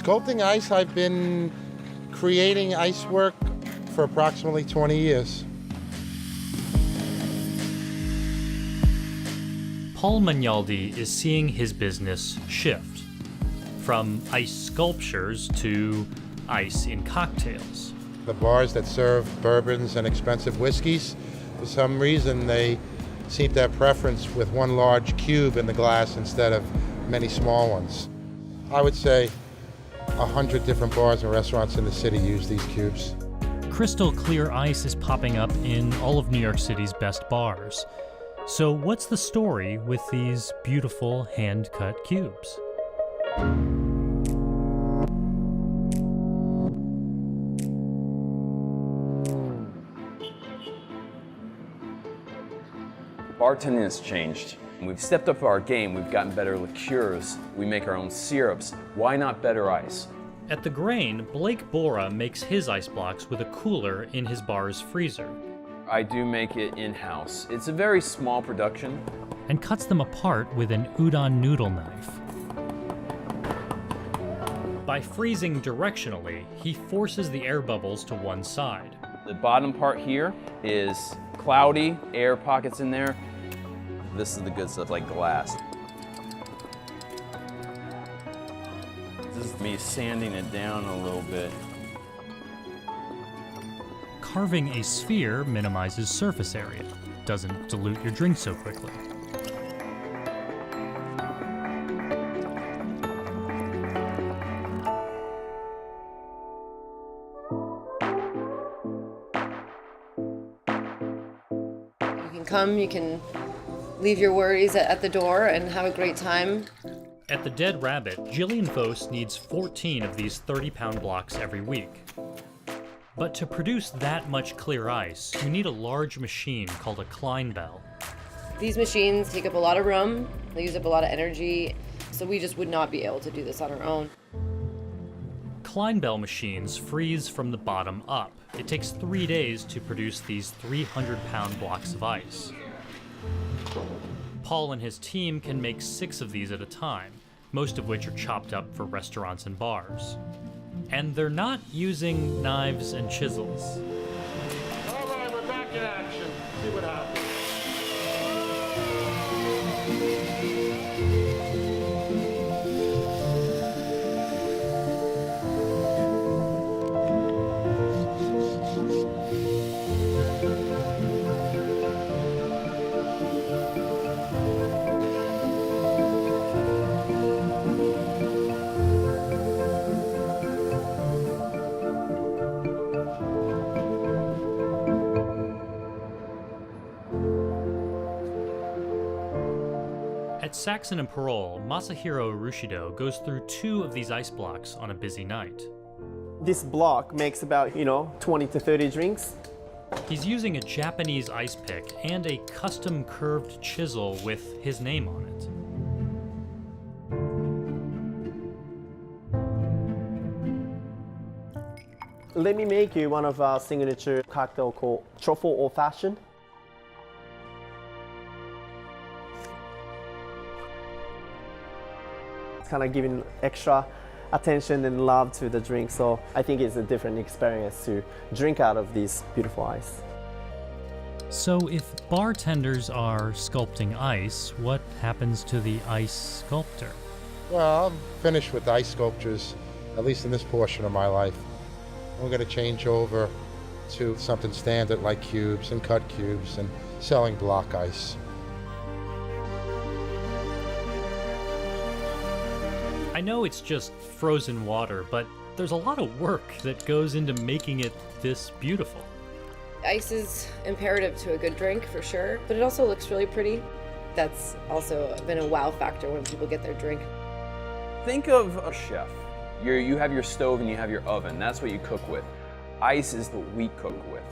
Sculpting ice, I've been creating ice work for approximately 20 years. Paul Magnaldi is seeing his business shift from ice sculptures to ice in cocktails. The bars that serve bourbons and expensive whiskeys, for some reason they seem to have preference with one large cube in the glass instead of many small ones. I would say 100 different bars and restaurants in the city use these cubes. Crystal clear ice is popping up in all of New York City's best bars. So what's the story with these beautiful hand-cut cubes? Bartending has changed. We've stepped up our game. We've gotten better liqueurs. We make our own syrups. Why not better ice? At The Grain, Blake Bora makes his ice blocks with a cooler in his bar's freezer. I do make it in-house. It's a very small production. And cuts them apart with an udon noodle knife. By freezing directionally, he forces the air bubbles to one side. The bottom part here is cloudy, air pockets in there. This is the good stuff, like glass. This is me sanding it down a little bit. Carving a sphere minimizes surface area. Doesn't dilute your drink so quickly. You can come, you can leave your worries at the door and have a great time. At the Dead Rabbit, Jillian Vos needs 14 of these 30-pound blocks every week. But to produce that much clear ice, you need a large machine called a Klein Bell. These machines take up a lot of room, they use up a lot of energy, so we just would not be able to do this on our own. Klein Bell machines freeze from the bottom up. It takes 3 days to produce these 300-pound blocks of ice. Paul and his team can make 6 of these at a time, most of which are chopped up for restaurants and bars. And they're not using knives and chisels. All right, we're back in action. See what happens. At Saxon and Parole, Masahiro Urushido goes through 2 of these ice blocks on a busy night. This block makes about, 20 to 30 drinks. He's using a Japanese ice pick and a custom curved chisel with his name on it. Let me make you one of our signature cocktail called Truffle Old Fashioned. It's kind of giving extra attention and love to the drink, so I think it's a different experience to drink out of this beautiful ice. So if bartenders are sculpting ice, what happens to the ice sculptor? Well, I'm finished with ice sculptures, at least in this portion of my life. We're going to change over to something standard like cubes and cut cubes and selling block ice. I know it's just frozen water, but there's a lot of work that goes into making it this beautiful. Ice is imperative to a good drink for sure, but it also looks really pretty. That's also been a wow factor when people get their drink. Think of a chef. You have your stove and you have your oven. That's what you cook with. Ice is what we cook with.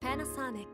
Panasonic